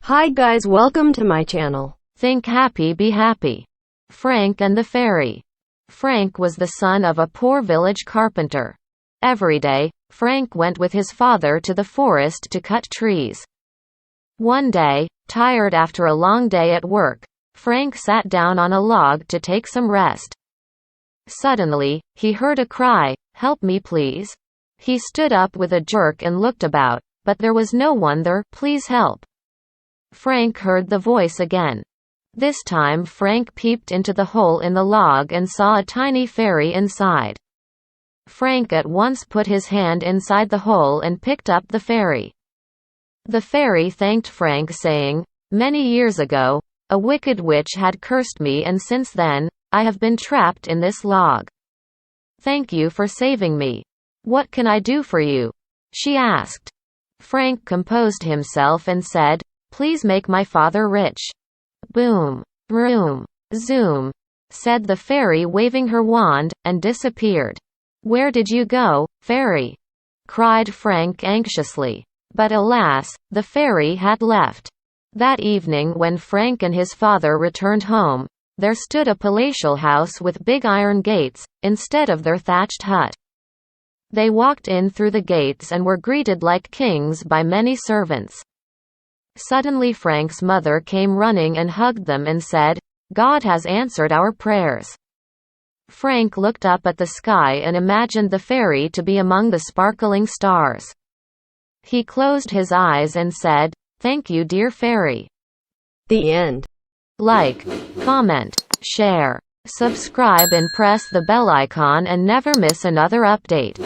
Hi guys, welcome to my channel. Think happy, be happy. Frank and the Fairy. Frank was the son of a poor village carpenter. Every day, Frank went with his father to the forest to cut trees. One day, tired after a long day at work, Frank sat down on a log to take some rest. Suddenly, he heard a cry, "Help me please." He stood up with a jerk and looked about, but there was no one there. "Please help." Frank heard the voice again. This time Frank peeped into the hole in the log and saw a tiny fairy inside. Frank at once put his hand inside the hole and picked up the fairy. The fairy thanked Frank, saying, "Many years ago, a wicked witch had cursed me, and since then, I have been trapped in this log. Thank you for saving me. What can I do for you?" she asked. Frank composed himself and said, "Please make my father rich." "Boom, room, zoom," said the fairy, waving her wand, and disappeared. "Where did you go, fairy?" cried Frank anxiously. But alas, the fairy had left. That evening when Frank and his father returned home, there stood a palatial house with big iron gates, instead of their thatched hut. They walked in through the gates and were greeted like kings by many servants. Suddenly Frank's mother came running and hugged them and said, "God has answered our prayers." Frank looked up at the sky and imagined the fairy to be among the sparkling stars. He closed his eyes and said, "Thank you, dear fairy." The end. Like, comment, share, subscribe and press the bell icon and never miss another update.